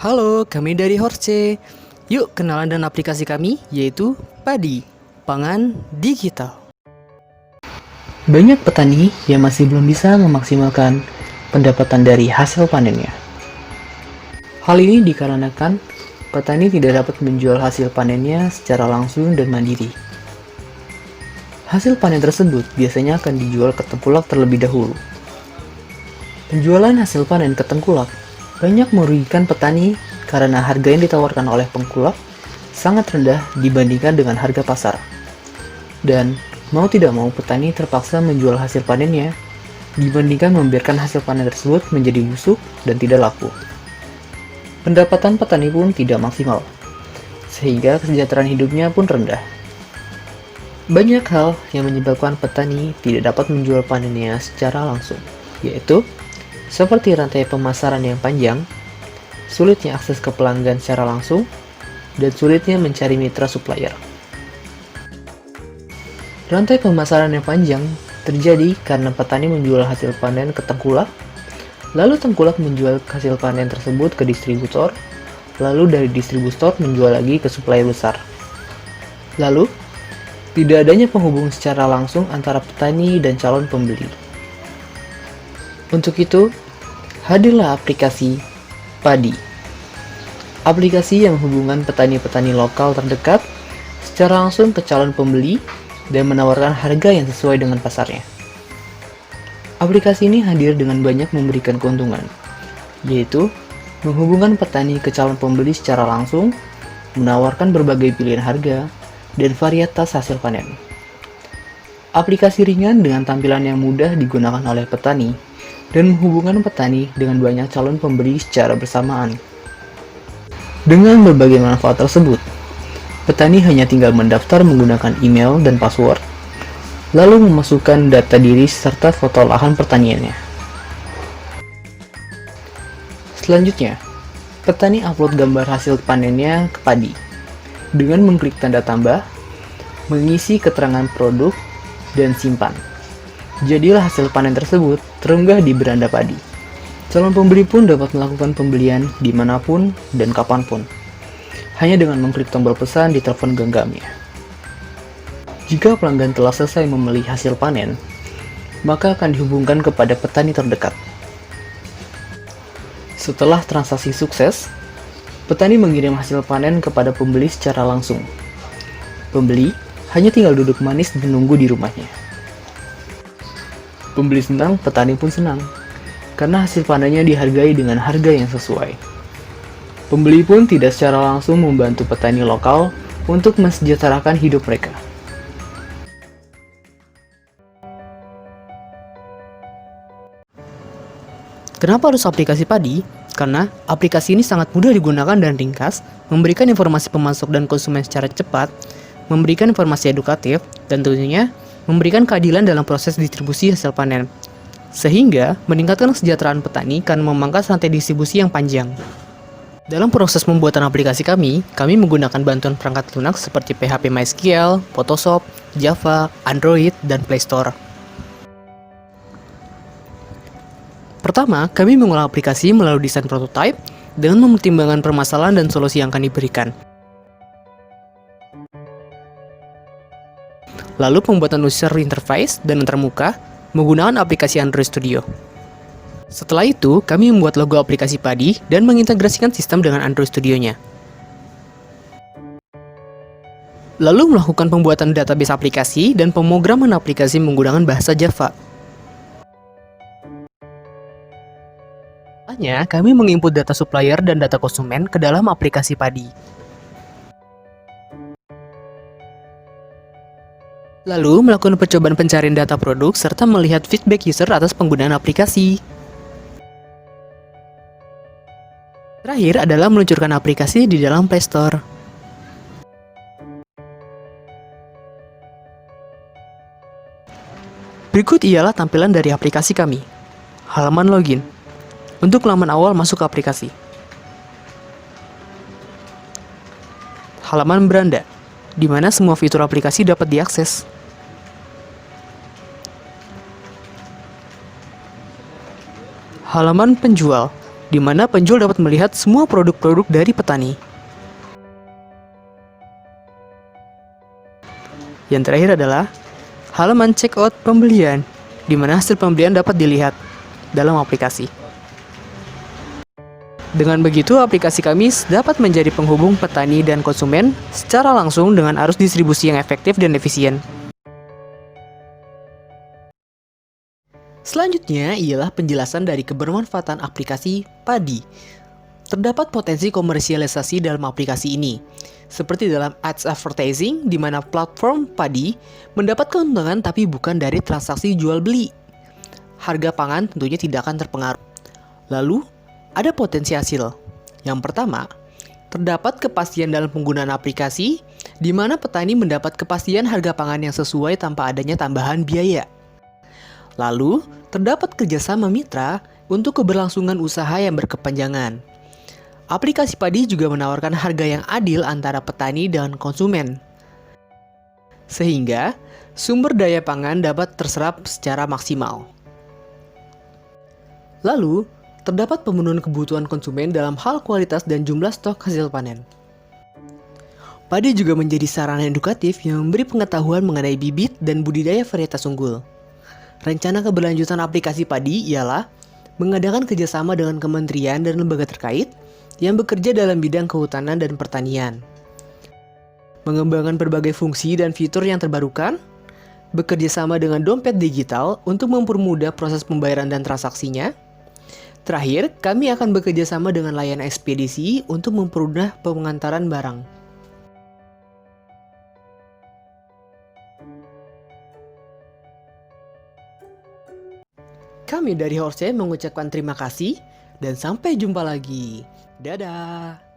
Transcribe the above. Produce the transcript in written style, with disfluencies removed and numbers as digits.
Halo, kami dari Horce. Yuk kenalan dengan aplikasi kami, yaitu Padi, Pangan Digital. Banyak petani yang masih belum bisa memaksimalkan pendapatan dari hasil panennya. Hal ini dikarenakan petani tidak dapat menjual hasil panennya secara langsung dan mandiri. Hasil panen tersebut biasanya akan dijual ke tengkulak terlebih dahulu. Penjualan hasil panen ke tengkulak banyak merugikan petani karena harga yang ditawarkan oleh pengkulak sangat rendah dibandingkan dengan harga pasar. Dan mau tidak mau petani terpaksa menjual hasil panennya dibandingkan membiarkan hasil panen tersebut menjadi busuk dan tidak laku. Pendapatan petani pun tidak maksimal, sehingga kesejahteraan hidupnya pun rendah. Banyak hal yang menyebabkan petani tidak dapat menjual panennya secara langsung, yaitu seperti rantai pemasaran yang panjang, sulitnya akses ke pelanggan secara langsung, dan sulitnya mencari mitra supplier. Rantai pemasaran yang panjang terjadi karena petani menjual hasil panen ke tengkulak, lalu tengkulak menjual hasil panen tersebut ke distributor, lalu dari distributor menjual lagi ke supplier besar. Lalu, tidak adanya penghubung secara langsung antara petani dan calon pembeli. Untuk itu, hadirlah aplikasi Padi. Aplikasi yang menghubungkan petani-petani lokal terdekat secara langsung ke calon pembeli dan menawarkan harga yang sesuai dengan pasarnya. Aplikasi ini hadir dengan banyak memberikan keuntungan, yaitu menghubungkan petani ke calon pembeli secara langsung, menawarkan berbagai pilihan harga, dan varietas hasil panen. Aplikasi ringan dengan tampilan yang mudah digunakan oleh petani dan menghubungkan petani dengan banyak calon pembeli secara bersamaan. Dengan berbagai manfaat tersebut, petani hanya tinggal mendaftar menggunakan email dan password, lalu memasukkan data diri serta foto lahan pertaniannya. Selanjutnya, petani upload gambar hasil panennya ke Padi dengan mengklik tanda tambah, mengisi keterangan produk, dan simpan. Jadilah hasil panen tersebut terunggah di beranda Padi. Calon pembeli pun dapat melakukan pembelian dimanapun dan kapanpun, hanya dengan mengklik tombol pesan di telepon genggamnya. Jika pelanggan telah selesai membeli hasil panen, maka akan dihubungkan kepada petani terdekat. Setelah transaksi sukses, petani mengirim hasil panen kepada pembeli secara langsung. Pembeli hanya tinggal duduk manis dan menunggu di rumahnya. Pembeli senang, petani pun senang, karena hasil panennya dihargai dengan harga yang sesuai. Pembeli pun tidak secara langsung membantu petani lokal untuk mensejahterakan hidup mereka. Kenapa harus aplikasi Padi? Karena aplikasi ini sangat mudah digunakan dan ringkas, memberikan informasi pemasok dan konsumen secara cepat, memberikan informasi edukatif, dan tentunya memberikan keadilan dalam proses distribusi hasil panen, sehingga meningkatkan kesejahteraan petani karena memangkas rantai distribusi yang panjang. Dalam proses pembuatan aplikasi kami menggunakan bantuan perangkat lunak seperti PHP MySQL, Photoshop, Java, Android, dan Play Store. Pertama, kami mengolah aplikasi melalui desain prototype dengan mempertimbangkan permasalahan dan solusi yang akan diberikan. Lalu pembuatan user interface dan antarmuka menggunakan aplikasi Android Studio. Setelah itu, kami membuat logo aplikasi Padi dan mengintegrasikan sistem dengan Android Studio-nya. Lalu melakukan pembuatan database aplikasi dan pemrograman aplikasi menggunakan bahasa Java. Selanjutnya, kami menginput data supplier dan data konsumen ke dalam aplikasi Padi. Lalu, melakukan percobaan pencarian data produk serta melihat feedback user atas penggunaan aplikasi. Terakhir adalah meluncurkan aplikasi di dalam Play Store. Berikut ialah tampilan dari aplikasi kami. Halaman login. Untuk laman awal masuk ke aplikasi. Halaman beranda, di mana semua fitur aplikasi dapat diakses. Halaman penjual, di mana penjual dapat melihat semua produk-produk dari petani. Yang terakhir adalah halaman checkout pembelian, di mana hasil pembelian dapat dilihat dalam aplikasi. Dengan begitu, aplikasi kami dapat menjadi penghubung petani dan konsumen secara langsung dengan arus distribusi yang efektif dan efisien. Selanjutnya ialah penjelasan dari kebermanfaatan aplikasi Padi. Terdapat potensi komersialisasi dalam aplikasi ini, seperti dalam ads advertising, di mana platform Padi mendapat keuntungan tapi bukan dari transaksi jual beli. Harga pangan tentunya tidak akan terpengaruh. Lalu, ada potensi hasil. Yang pertama, terdapat kepastian dalam penggunaan aplikasi, di mana petani mendapat kepastian harga pangan yang sesuai tanpa adanya tambahan biaya. Lalu, terdapat kerjasama mitra untuk keberlangsungan usaha yang berkepanjangan. Aplikasi Padi juga menawarkan harga yang adil antara petani dan konsumen, sehingga sumber daya pangan dapat terserap secara maksimal. Lalu, terdapat pemenuhan kebutuhan konsumen dalam hal kualitas dan jumlah stok hasil panen. Padi juga menjadi sarana edukatif yang memberi pengetahuan mengenai bibit dan budidaya varietas unggul. Rencana keberlanjutan aplikasi Padi ialah mengadakan kerjasama dengan kementerian dan lembaga terkait yang bekerja dalam bidang kehutanan dan pertanian, mengembangkan berbagai fungsi dan fitur yang terbarukan, bekerja sama dengan dompet digital untuk mempermudah proses pembayaran dan transaksinya. Terakhir, kami akan bekerja sama dengan layanan ekspedisi untuk mempermudah pengantaran barang. Kami dari Horse mengucapkan terima kasih dan sampai jumpa lagi. Dadah!